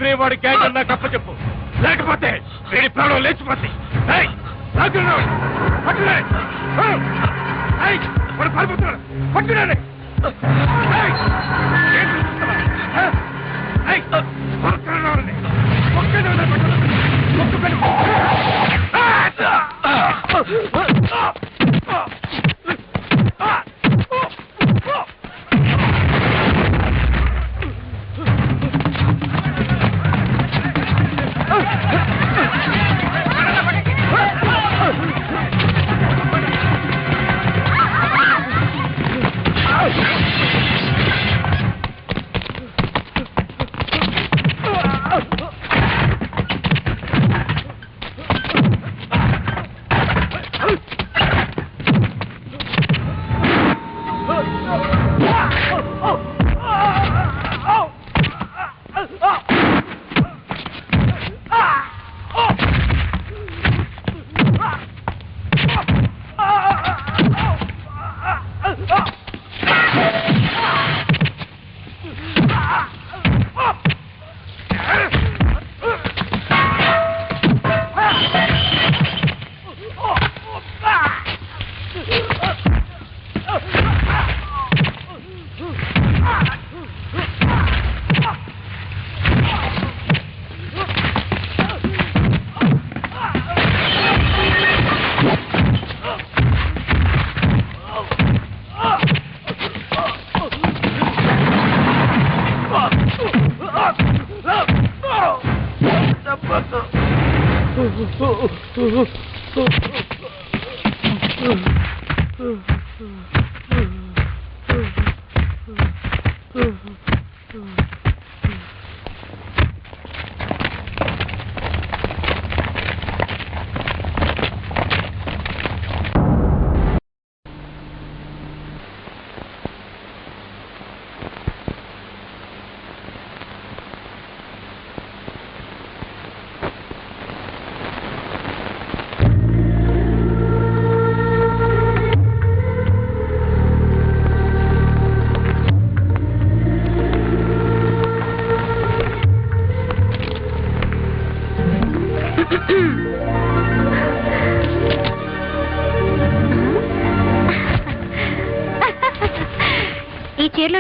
అగ్నివాడి gang అన్నా కప్పచెప్పు, లేకపోతే వీడి ప్రాణం లేచిపోతాయి. పట్టుకున్నాడు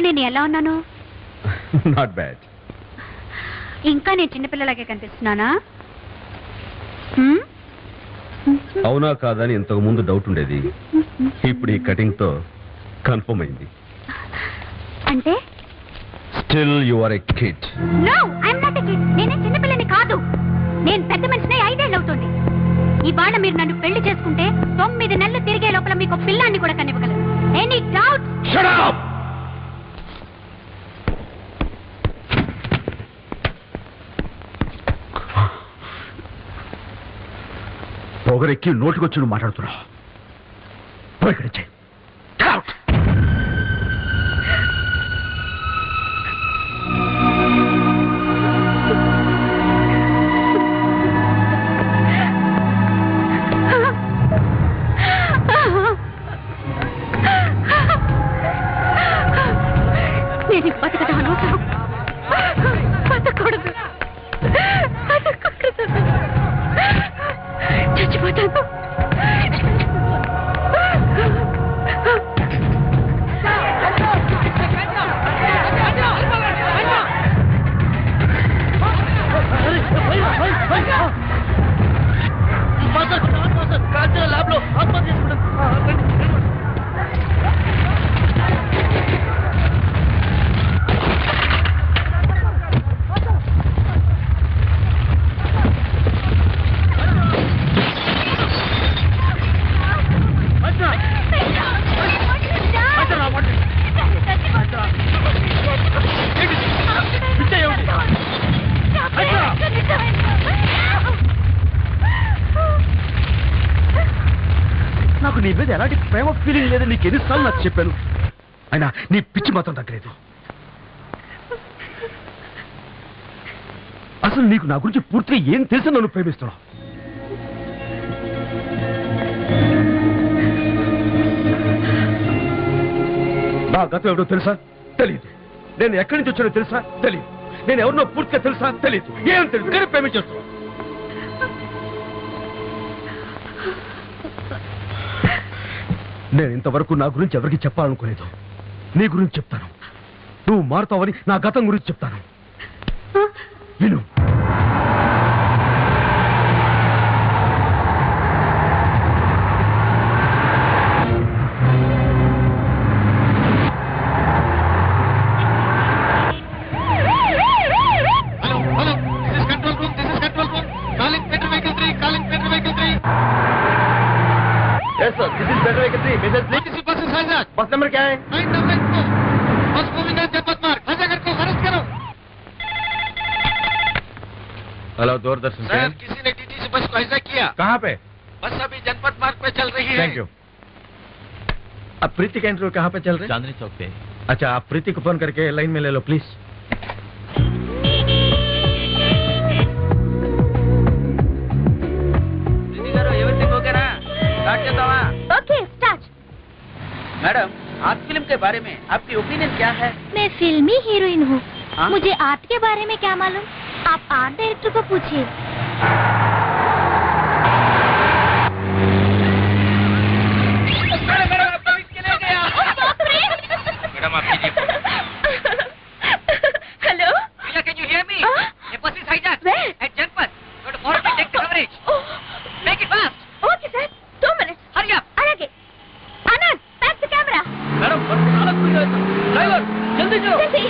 నేను ఎలా ఉన్నాను? Not bad. ఇంకా నేను చిన్నపిల్లలాగే కనిపిస్తున్నానా? అవునా కాదని ఇంతకు ముందు డౌట్ ఉండేది, ఇప్పుడు ఈ కటింగ్ తో కన్ఫర్మ్ అయింది. అంటే still you are a kid. No, I am not a kid. నేను చిన్నపిల్లని కాదు, నేను పెద్ద మనిషిని. 5 ఏళ్ళు అవుతుంది. ఇవాళ మీరు నన్ను పెళ్లి చేసుకుంటే 9 నెలలు తిరిగే లోపల మీకు పిల్లాన్ని కూడా కనివ్వగలరు. Any doubt? Shut up. పొగరెక్కి నోటికొచ్చి నువ్వు మాట్లాడుతున్నావు. ఇక్కడిచ్చే నేను బతకడం అనవసరం. బతకూడదు, చచ్చిపోతాను. ల్యాబ్లో ఆత్మహత్య చేసుకుంటాను. నాకు నీ మీద ఎలాంటి ప్రేమ ఫీలింగ్ లేదని నీకు ఎన్నిసార్లు నాకు చెప్పాను, అయినా నీ పిచ్చి మాత్రం తగ్గలేదు. అసలు నీకు నా గురించి పూర్తిగా ఏం తెలుసు? నన్ను ప్రేమిస్తున్నావు. నా గతం ఎవడో తెలుసా? తెలియదు. నేను ఎక్కడి నుంచి వచ్చానో తెలుసా? తెలియదు. నేను ఎవరినో పూర్తిగా తెలుసా? తెలీదు. ఏం తెలుసు కానీ ప్రేమించేస్తున్నావు. నేను ఇంతవరకు నా గురించి ఎవరికి చెప్పాలనుకోలేదు. నీ గురించి చెప్తాను. నువ్వు మారుతావని నా గతం గురించి చెప్తాను. విను. Yes sir, this is Better Vehicle 3. Message please. किसी बस से हिजाक। बस नंबर क्या है? 922। बस मूविंग है जनपद मार्ग। हिजाकर को अरेस्ट करो। हेलो दूरदर्शन सर, किसी ने टीटी से बस को हिजाक किया। कहाँ पे? बस अभी जनपद मार्ग पे चल रही है। Thank you. अब प्रीति का इंटरव्यू कहाँ पे चल रहा है? चांदनी चौक पे. अच्छा, आप प्रीति को फोन करके लाइन में ले लो please. Okay start. Madam, art film के बारे में आपकी ओपिनियन क्या है? मैं फिल्मी हीरोइन हूँ. हाँ? मुझे आर्ट के बारे में क्या मालूम? आप आर्ट डायरेक्टर को पूछिए. मैडम, आप कीजिए. Hello. Priya, can you hear me? A bus is hijacked Where? at Janpat. Go to forward and take the coverage. Make it fast. Okay sir. 2 minutes. Hurry up. అలాగే. आनंद, back the camera. Madam, बस चालक खुल गया. Driver, जल्दी चलो. जल्दी.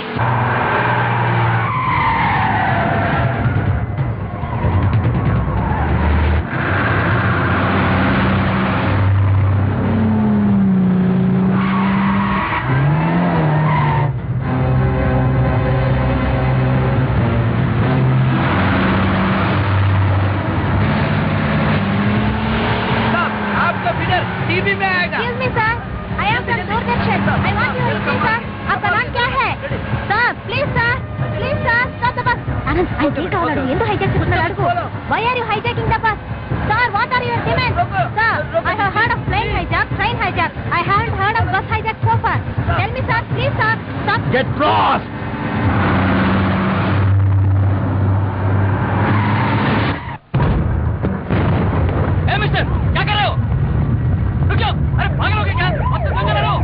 TV में आएगा. Excuse me, sir. I am from Doordarshan. I want your history, sir. आपका नाम क्या है? Sir, please, sir. Please, sir. Stop the bus. Anand, I'm ठीक కావాలడు. ఎందుకు hijack చేస్తున్నాడు అడుగు. Why are you hijacking the bus? Sir, what are your demands? Sir, I have heard of plane hijack, train hijack. I haven't heard of bus hijack so far. Tell me, sir. Please, sir. Stop. Get lost. A mister, क्या कर रहे हो? रुक जाओ. अरे पागल हो गए क्या? अब तक कहाँ रहो?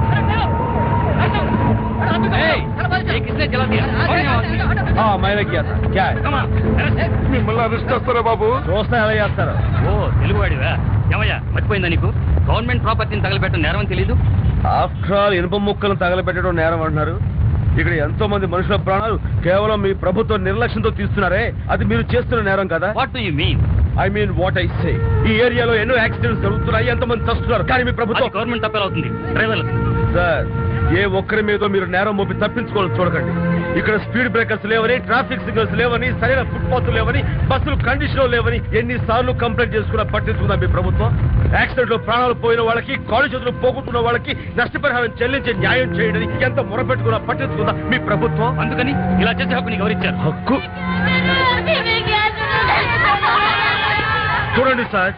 अरे चलो. ये किसने जला दिया? हाँ, मैंने किया था. क्या है? మిమ్మల్ని అరెస్ట్ చేస్తారా బాబు? చూస్తే ఎలా చేస్తారు? ఓ తెలుగువాడివా? ఏమయ్యా మర్చిపోయిందా నీకు? గవర్నమెంట్ ప్రాపర్టీని తగలబెట్టడం నేరం అని తెలీదు? ఆఫ్టర్ ఆల్ ఇనుప ముక్కలను తగలబెట్టడం నేరం అంటున్నారు. ఇక్కడ ఎంతో మంది మనుషుల ప్రాణాలు కేవలం మీ ప్రభుత్వం నిర్లక్ష్యంతో తీస్తున్నారే, అది మీరు చేస్తున్న నేరం కదా? What do you mean? I mean what I say. ఈ ఏరియాలో ఎన్నో యాక్సిడెంట్స్ జరుగుతున్నాయి, ఎంతమంది చస్తున్నారు, కానీ మీ ప్రభుత్వం గవర్నమెంట్ తప్పేలవుతుంది డ్రైవర్లు. సార్, ఏ ఒక్కరి మీద మీరు నేరం మోపి తప్పించుకోవాలని చూడకండి. ఇక్కడ స్పీడ్ బ్రేకర్స్ లేవని, ట్రాఫిక్ సిగ్నల్స్ లేవని, సరైన ఫుట్పాత్ లేవని, బస్సులు కండిషన్ లేవని ఎన్నిసార్లు కంప్లైంట్ చేసుకున్నా పట్టించుకున్నా మీ ప్రభుత్వం? యాక్సిడెంట్ లో ప్రాణాలు పోయిన వాళ్ళకి, కాళ్ళు చేతులు పోగొట్టుకున్న వాళ్ళకి నష్టపరిహారం చెల్లించే న్యాయం చేయడని ఎంత మొరపెట్టుకున్నా పట్టించుకున్నా మీ ప్రభుత్వం? అందుకని ఇలా చేసే హక్కు నీకు ఎవరిచ్చారు? హక్కు చూడండి సార్,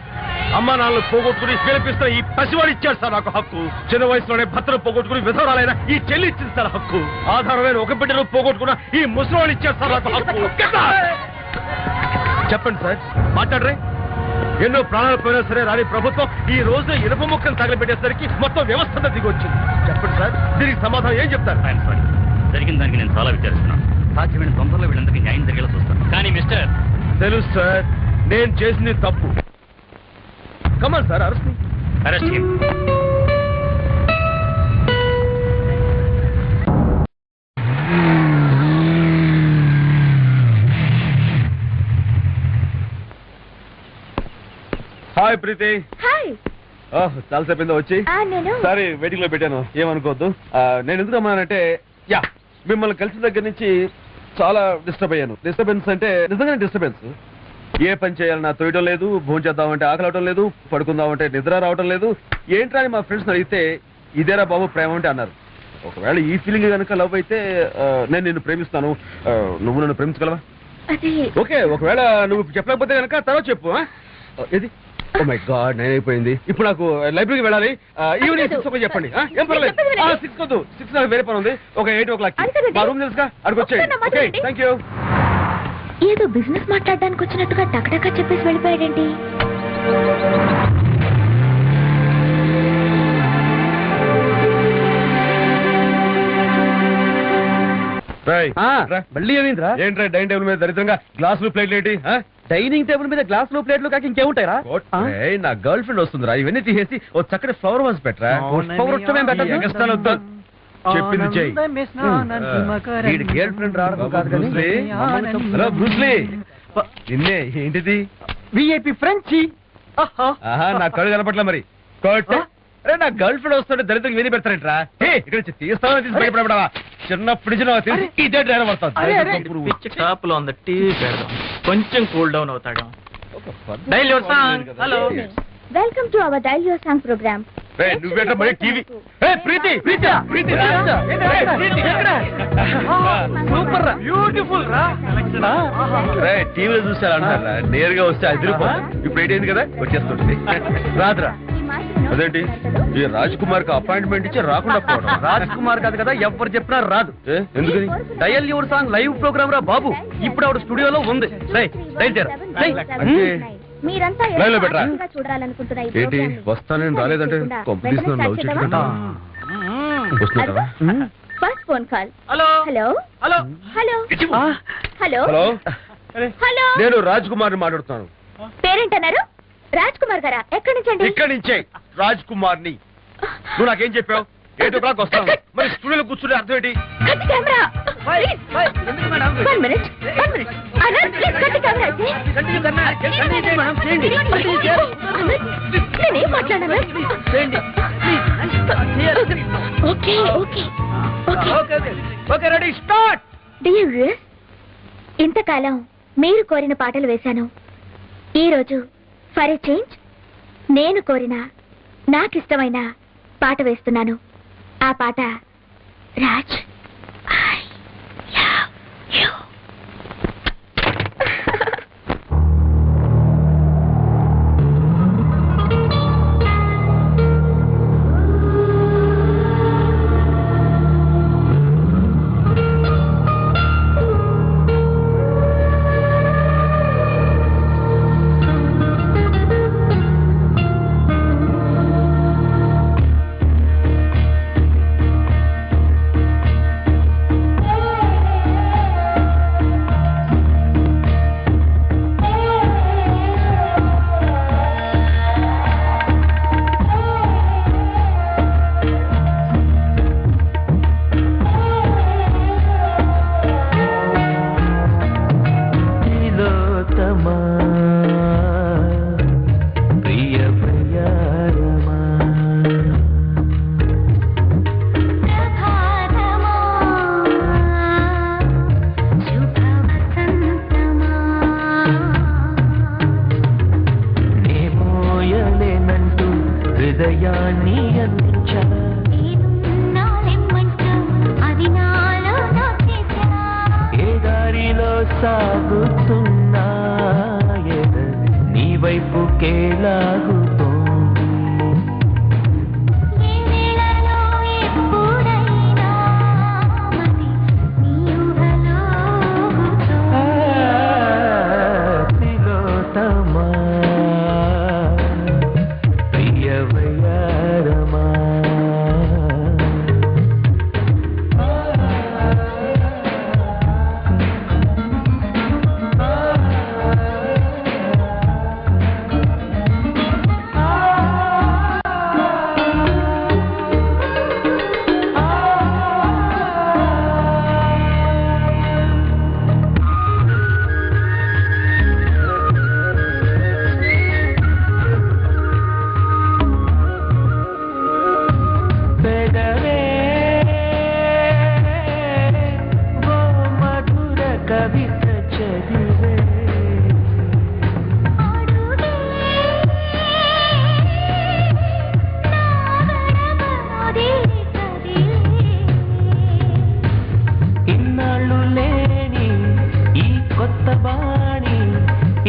అమ్మా నాన్నలు పోగొట్టుకుని గెలిపిస్తున్న ఈ పసివాడు ఇచ్చాడు సార్ నాకు హక్కు. చిన్న వయసులోనే భర్తను పోగొట్టుకుని విధవరాలైన ఈ చెల్లి ఇచ్చింది సార్ హక్కు. ఆధారమైన ఒక బిడ్డను పోగొట్టుకున్న ఈ ముసలివాడు ఇచ్చాడు సార్ నాకు హక్కు. చెప్పండి సార్, మాట్లాడరే. ఎన్నో ప్రాణాలు పోయినా సరే రాని ప్రభుత్వం ఈ రోజు ఇనుప ముక్కను తగలబెట్టేసరికి మొత్తం వ్యవస్థ దిగి వచ్చింది. చెప్పండి సార్, దీనికి సమాధానం ఏం చెప్తారు? ఐఎమ్ సారీ, జరిగిన దానికి నేను చాలా విచారిస్తున్నాను. సాధ్యమైన తొందరలో వీళ్ళందరికీ న్యాయం జరిగేలా చూస్తాను. కానీ మిస్టర్, తెలుసు సార్, నేను చేసింది తప్పు. Come on sir, arrest me. Arrest him. Hi Preethi. Hi. Oh, చాలా సేపు వచ్చి. నేను సారీ, వెయిటింగ్ లో పెట్టాను, ఏమనుకోవద్దు. నేను ఎందుకు రమ్మన్నానంటే, యా, మిమ్మల్ని కలిసిన దగ్గర నుంచి చాలా డిస్టర్బ్ అయ్యాను. డిస్టర్బెన్స్ అంటే నిజంగానే డిస్టర్బెన్స్. ఏ పని చేయాలన్నా తోయడం లేదు, భోజనం చేద్దామంటే ఆకలి అవటం లేదు, పడుకుందామంటే నిద్ర రావటం లేదు. ఏంట్రా అని మా ఫ్రెండ్స్ అడిగితే ఇదేరా బాబు ప్రేమ అంటే అన్నారు. ఒకవేళ ఈ ఫీలింగ్ కనుక లవ్ అయితే నేను నిన్ను ప్రేమిస్తాను, నువ్వు నన్ను ప్రేమించగలవా? అది ఓకే, ఒకవేళ నువ్వు చెప్పలేకపోతే కనుక తర్వాత చెప్పు. ఏది ఓ మై గాడ్ 9 అయిపోయింది. ఇప్పుడు నాకు లైబ్రరీకి వెళ్ళాలి. ఈవినింగ్ 6 o'clock చెప్పండి. ఏం పర్లేదు. 6 వద్దు, 6 నాకు వేరే పని ఉంది. ఒక 8 o'clock మా రూమ్ తెలుసుగా, అక్కడికి వచ్చేయండి. Okay, thank you. ఏదో బిజినెస్ మాట్లాడడానికి వచ్చినట్టుగా టకటకా చెప్పేసి వెళ్ళిపోయాడేంటి? మళ్ళీ ఏమైందిరా? ఏంట్రా డైనింగ్ టేబుల్ మీద దరిద్రంగా గ్లాసులు ప్లేట్లు ఏంటి? డైనింగ్ టేబుల్ మీద గ్లాసులు ప్లేట్లు కాక ఇంకేముంటాయిరా? నా గర్ల్ ఫ్రెండ్ వస్తుందిరా, ఇవన్నీ తీసేసి ఓ చక్కటి ఫ్లవర్ వాజ్ పెట్టరా. చెప్పింది చెయ్యి. గర్ల్ ఫ్రెండ్ రావడం కాదు కానీ. హలో బ్రూస్లీ, నిన్నే. ఏంటిది? విఐపి ఫ్రెంచి. ఆహా, నా కళ్ళు కనపట్ల మరి. అరే నా గర్ల్ ఫ్రెండ్ వస్తుంటే దరిద్రం విని పెడతారంట్రా. ఇక్కడ తీస్తామని తీసి భయపడవా? చిన్నప్పటి నుంచి ఇదే డ్రైవర్ పడుతుంది. షాప్ లో ఉంది, టీవీ పెడదాం, కొంచెం కూల్ డౌన్ అవుతాడు. Dial your song. Hello, welcome to our dial your song programme. నువ్వేంట మరి టీవీ? ప్రీతి సూపర్ రా, బ్యూటిఫుల్ రా. టీవీలో చూసారా? నేరుగా వస్తే అదిరిపోతుంది. ఇప్పుడు ఏంటి కదా వచ్చేస్తుంది. రాదురా. అదేంటి ఈ రాజ్ కుమార్ కి అపాయింట్మెంట్ ఇచ్చి రాకుండా పోవడం? రాజ్ కుమార్ కాదు కదా, ఎవరు చెప్పినా రాదు. ఎందుకని? Dial your song live program రా బాబు. ఇప్పుడు ఆవిడ స్టూడియోలో ఉంది. మీరంతా లైవ్ లో పెట్టరా? చూడాలనుకుంటున్నా ఏంటి వస్తానని రాలేదంటే కొంపదీసిన లవ్ చెట్టు వస్తున్నావా? First phone call. Hello hello hello hello hello hello, hello, నేను రాజ్ కుమార్ మాట్లాడుతున్నాను. పేరేంటన్నారు? రాజ్ కుమార్ గారా? ఎక్కడి నుంచి అండి? ఇక్కడి నుంచే రాజ్ కుమార్ ని. నువ్వు నాకేం చెప్పావు? 8 o'clock వస్తాను. మరి స్టూడియోలో కూర్చుంటే అర్థం ఏంటి? Cut camera. One minute. Anant, cut camera. నేనేం మాట్లాడాను? Okay okay okay, ready, start. Dear viewers, ఇంతకాలం మీరు కోరిన పాటలు వేశాను. ఈ రోజు ఫర్ ఏ చేంజ్ నేను కోరిన నాకిష్టమైన పాట వేస్తున్నాను. ఆ పాట రాజ్ ఐ లవ్ యు.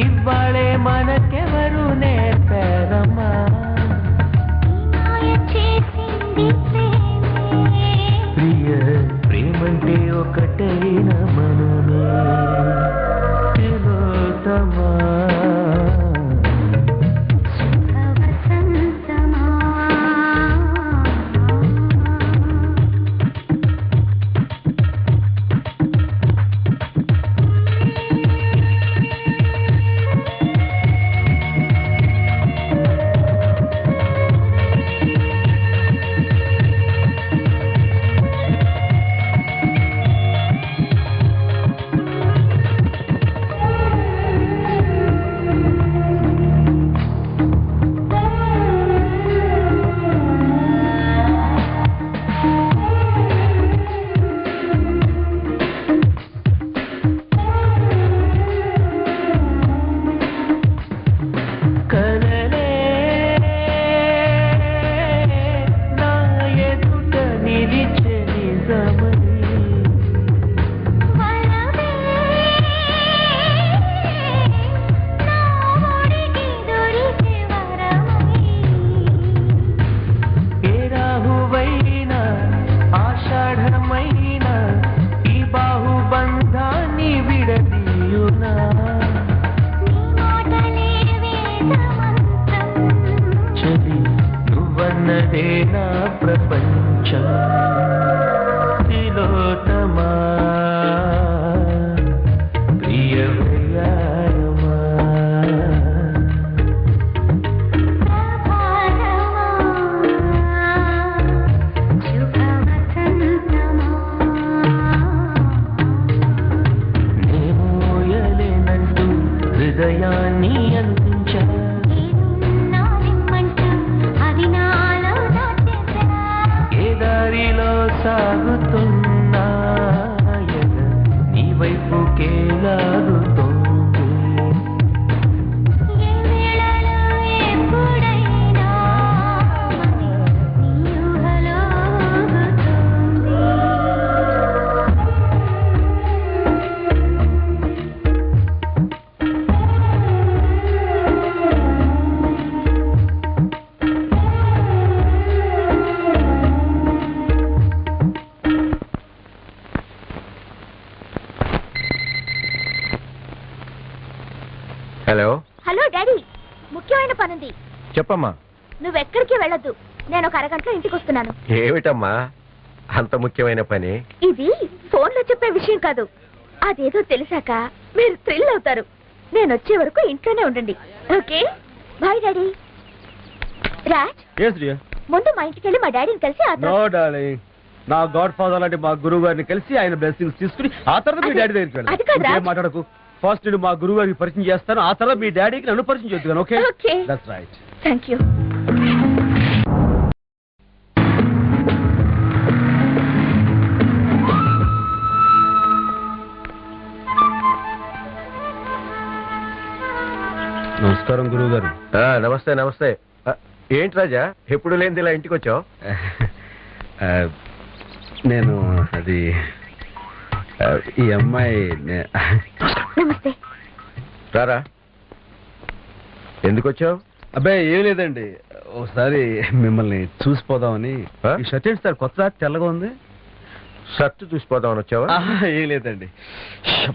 ఇవ్వాళే మనకెవరు నేర్పారు? తిలోత్తమా ప్రపంచం తిలోత్తమా ప్రియ ప్రియాయమా నేమోయలేనంటూ హృదయాన్ని అందించా దారిలో సాగుతున్నా నీ వైపుకే లాగుతోంది హలో హలో డాడీ, ముఖ్యమైన పనుంది. చెప్పమ్మా. నువ్వెక్కడికి వెళ్ళొద్దు, నేను ఒక అరగంటలో ఇంటికి వస్తున్నాను. ఏమిటమ్మా అంత ముఖ్యమైన పని? ఇది ఫోన్లో చెప్పే విషయం కాదు, అదేదో తెలిసాక మీరు థ్రిల్ అవుతారు. నేను వచ్చే వరకు ఇంట్లోనే ఉండండి, ఓకే? Bye daddy. రాజ్, ముందు మా ఇంటికి వెళ్ళి మా డాడీని కలిసి నా గాడ్ ఫాదర్ లాంటి మా గురువు గారిని కలిసి ఆయన బ్లెస్సింగ్స్ తీసుకుని ఆ తర్వాత మీ డాడీ దగ్గరికి వెళ్ళాలి. మాట్లాడకు, ఫస్ట్ నేను మా గురువు గారికి పరిచయం చేస్తాను, ఆ తర్వాత మీ డాడీకి నన్ను పరిచయం చేద్దాను. Okay? Okay, that's right. Thank you. నమస్కారం గురువు గారు. నమస్తే నమస్తే. ఏంటి రాజా ఎప్పుడు లేనిది ఇలా ఇంటికి వచ్చావు? నేను అది ఈ అమ్మాయి నమస్తే. రారా, ఎందుకు వచ్చావు? అబ్బాయి ఏం లేదండి, ఒకసారి మిమ్మల్ని చూసిపోదామని. ఈ షర్ట్ ఏంటి సార్, కొత్త తెల్లగా ఉంది? షర్ట్ చూసిపోదామని వచ్చావా? ఏం లేదండి,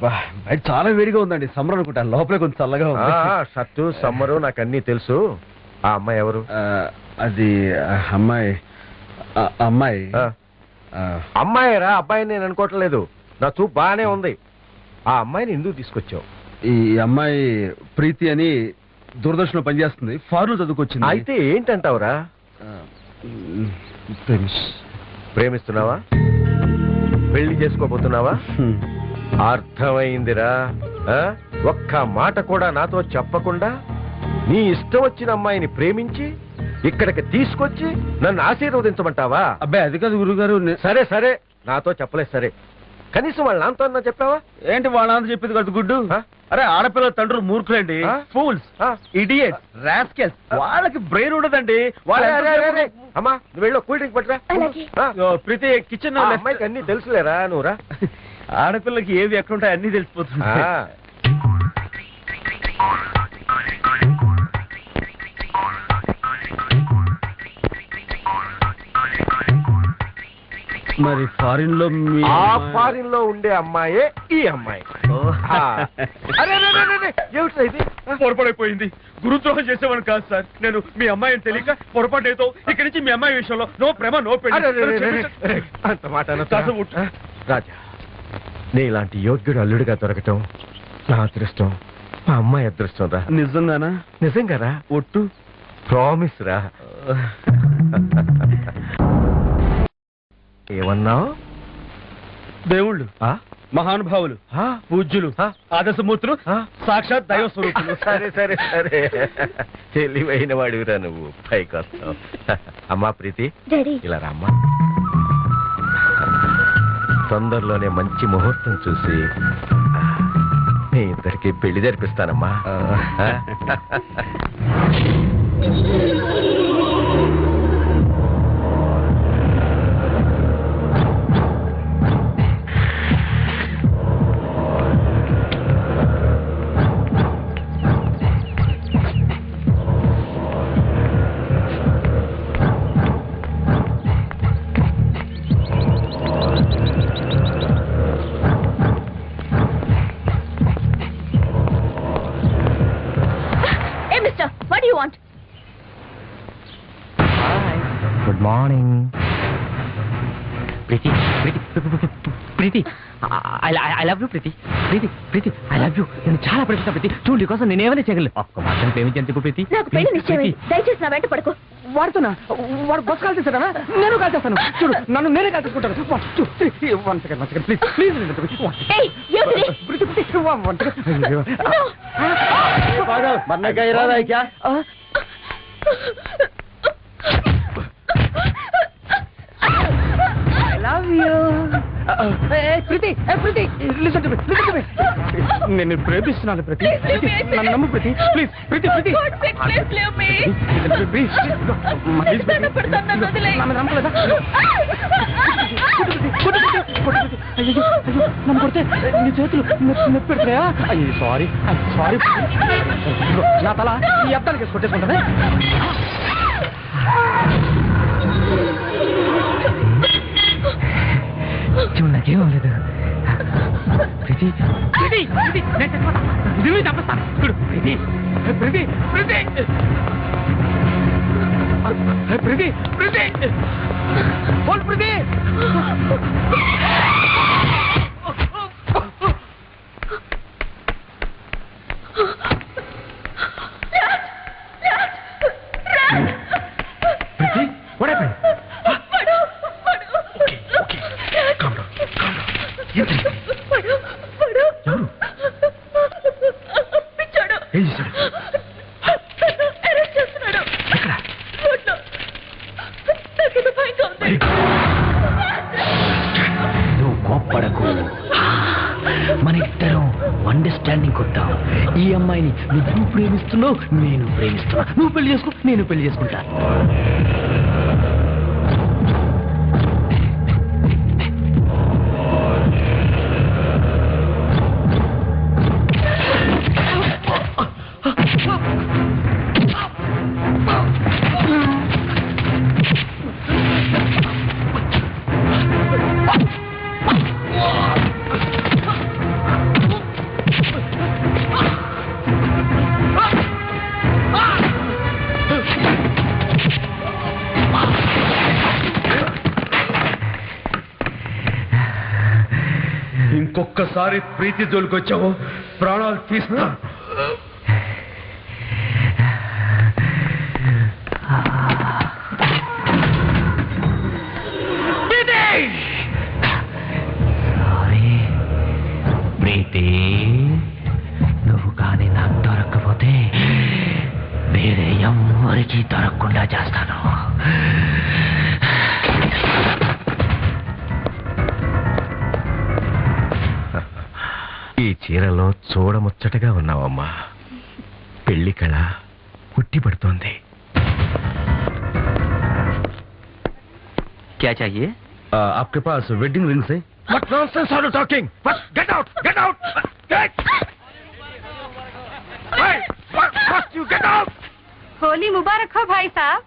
బయట చాలా వేడిగా ఉందండి, సమ్మర్ అనుకుంటాను, లోపలే కొంచెం చల్లగా ఉంది. షర్టు సమ్మరు నాకు అన్నీ తెలుసు. ఆ అమ్మాయి ఎవరు? అది అమ్మాయి అమ్మాయి అమ్మాయిరా, అబ్బాయిని నేను అనుకోవట్లేదు, నా చూపు బాగానే ఉంది. ఆ అమ్మాయిని ఎందుకు తీసుకొచ్చావు? ఈ అమ్మాయి ప్రీతి అని దూరదర్శన్లో పనిచేస్తుంది, ఫారెన్ చదువుకొచ్చింది. అయితే ఏంటంటావురా? ప్రేమిస్తున్నావా? పెళ్లి చేసుకోబోతున్నావా? అర్థమైందిరా. ఒక్క మాట కూడా నాతో చెప్పకుండా నీ ఇష్టం వచ్చిన అమ్మాయిని ప్రేమించి ఇక్కడికి తీసుకొచ్చి నన్ను ఆశీర్వదించమంటావా? అబ్బాయి అది కాదు గురుగారు. సరే సరే, నాతో చెప్పలేదు సరే, కనీసం వాళ్ళ నాన్నతో అన్నా చెప్పావా? ఏంటి వాళ్ళ నాన్న చెప్పేది కాదు గుడ్డు. అరే ఆడపిల్లల తండ్రులు మూర్ఖులండి, ఫూల్స్, ఇడియట్స్, రాస్కెల్స్. వాళ్ళకి బ్రెయిన్ ఉండదండి. అమ్మా నువ్వు వెళ్ళు, కూల్ డ్రింక్ పట్టురా. ప్రీతి కిచెన్ అమ్మాయికి అన్ని తెలుసులేరా, నువ్వురా. ఆడపిల్లకి ఏవి ఎక్కడుంటాయి అన్ని తెలిసిపోతుంది. మరి ఫారిన్ లో ఫారిన్ లో ఉండే అమ్మాయే ఈ అమ్మాయి. ఏమిట్రా ఇది? పొరపాటైపోయింది. గురుద్రోహం చేసేవాడు కాదు సార్. నేను మీ అమ్మాయిని తెలియక పొరపాటు ఏదో ఇక్కడి నుంచి మీ అమ్మాయి విషయంలో నో ప్రేమ నో పెళ్లి. అరే, రే, రే, రే, రే, అంత మాట అనొద్దురా. కాస్త ఉట్టు. రాజా, నీ ఇలాంటి యోగ్యుడు అల్లుడిగా దొరకటం నా అదృష్టం, మా అమ్మాయి అదృష్టం రా. నిజంగానా? నిజంగారా? ఒట్టు. ప్రామిస్ రా. ఏమన్నావు? దేవుళ్ళు, మహానుభావులు, పూజ్యులు, ఆదర్శమూర్తులు, సాక్షాత్ దైవ స్వరూపులు. సరే సరే సరే, తెలివైన వాడివిరా నువ్వు. పైకి వస్తావు. అమ్మా ప్రీతి, ఇలా రామ్మా. తొందరలోనే మంచి ముహూర్తం చూసి మీ ఇద్దరికి పెళ్లి జరిపిస్తానమ్మా. Good morning. Preethi, Preethi, Preethi, I love you Preethi. Preethi, Preethi, I love you. నేను చాలా ప్రేమిస్తా ప్రీతి. చూడు నీకోసం నేను ఏమైనా చేయగలను. ఒక్క మాత్రం ప్రేమించేందుకు ప్రీతి. నాకు పెళ్లి నిశ్చయం. దయచేసి నా వెంట పడుకో. వాడుతున్నా, వాడు బస్ కాల్ చేస్తాడా? నేను కాల్ చేస్తాను. చూడు, నన్ను నేనే కాల్ చేసుకుంటాను. Please please. నేను ప్రేమిస్తున్నాను ప్రతి. నన్ను నమ్ము ప్రతి. ప్లీజ్ ప్రతి ప్రతి. నన్ను కొడితే నీ చేతులు నొప్పి పెడతాయా? అయ్యి సారీ సారీ. నా తల ఈ అబ్బాయికి వేసి కొట్టేసుకుంటానే. చూడు, నాకేమో లేదు. ప్రీతి, ప్రీతి, ప్రీతి, నేను చచ్చిపోతా. ఇది తప్పిస్తాను. చూడు ప్రీతి, ప్రీతి, ప్రీతి, ప్రీతి, ప్రీతి, బోల్ ప్రీతి. ప్రీతి, what happened? నువ్వు కోప్పడకు. మన ఇద్దరం అండర్స్టాండింగ్ కొట్టావు. ఈ అమ్మాయిని నువ్వు ప్రేమిస్తున్నావు, నేను ప్రేమిస్తున్నా. నువ్వు పెళ్లి చేసుకో, నేను పెళ్లి చేసుకుంటా. ఇంకొక్కసారి ప్రీతి జోలికొచ్చావు, ప్రాణాలు తీస్తా. ప్రీతి, నువ్వు కానీ నాకు దొరకకపోతే వేరే ఎవరికి దొరకకుండా చేస్తాను. ఈ చీరలో చూడముచ్చటగా ఉన్నావమ్మా. పెళ్లి కళ ఉట్టిపడుతోంది. क्या चाहिए? आपके पास वेडिंग रिंग्स है? What nonsense are you talking? What? Get out! Get out! Get! Hey! What? You get out! Holi मुबारक हो भाई साहब.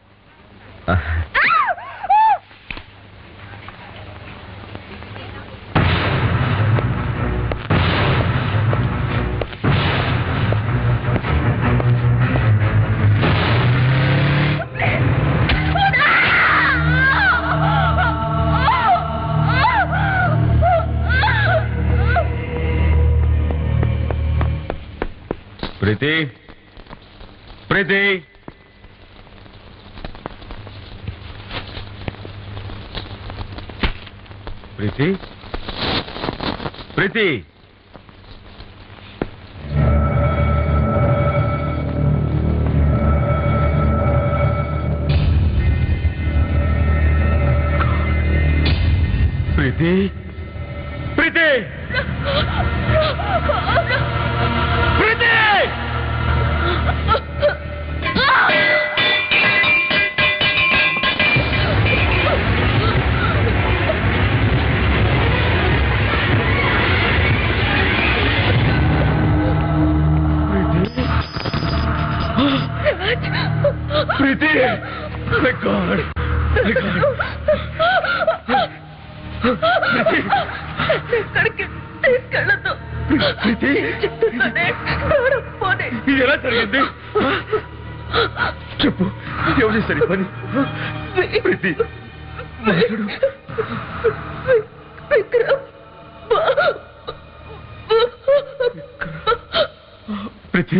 ప్రీతి ప్రీతి ప్రీతి ప్రీతి ప్రీతి ప్రీతి ప్రీతి ప్రీతి my God my God ఎక్కడికి తీసుకెళ్ళదు ప్రీతి ఇది ఎలా జరిగింది చెప్పు ఎవరు చేశారు పని ప్రీతి మాట్లాడు ప్రీతి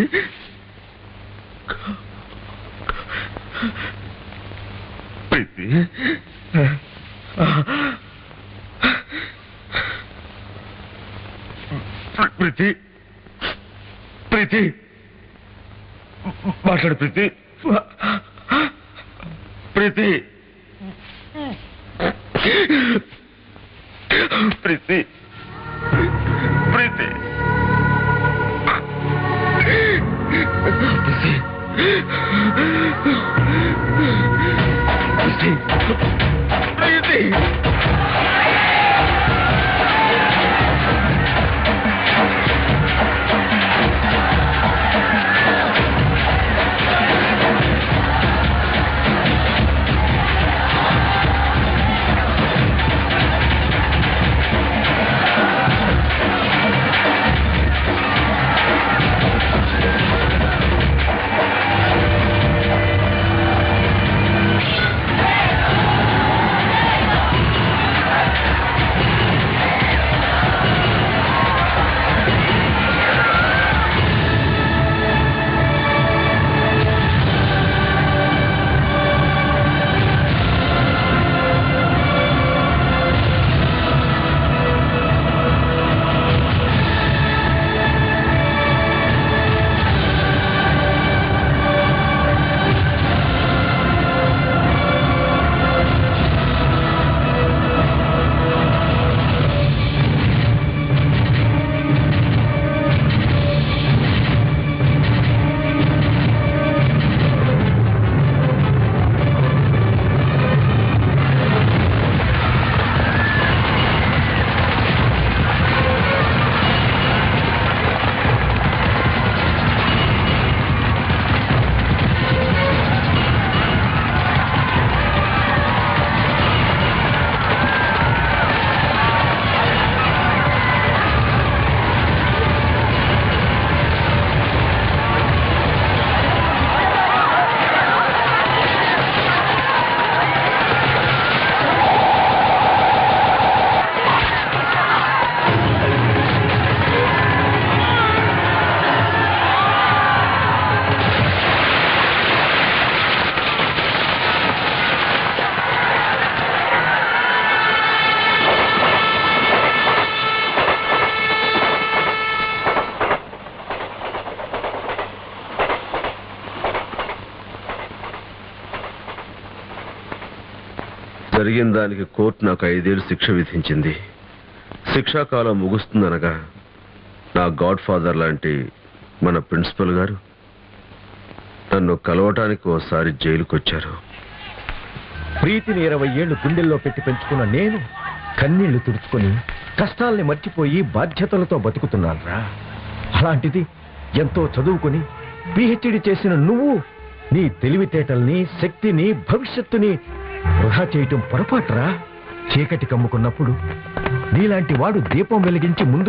ప్రీతి ప్రీతి ప్రీతి మాట్లాడు ప్రీతి ప్రీతి ప్రీతి ప్రీతి ప్రీతి జరిగిన దానికి కోర్టు నాకు 5 ఏళ్లు శిక్ష విధించింది. శిక్షాకాలం ముగుస్తుందనగా నా గాడ్ ఫాదర్ లాంటి మన ప్రిన్సిపల్ గారు నన్ను కలవటానికి ఓసారి జైలుకు వచ్చారు. ప్రీతిని 20 ఏళ్లు గుండెల్లో పెట్టి పెంచుకున్న నేను కన్నీళ్లు తుడుచుకొని కష్టాల్ని మర్చిపోయి బాధ్యతలతో బతుకుతున్నానురా. అలాంటిది ఎంతో చదువుకొని PhD చేసిన నువ్వు నీ తెలివితేటల్ని, శక్తిని, భవిష్యత్తుని వృధా చేయటం పొరపాటురా. చీకటి కమ్ముకున్నప్పుడు నీలాంటి వాడు దీపం వెలిగించి ముందు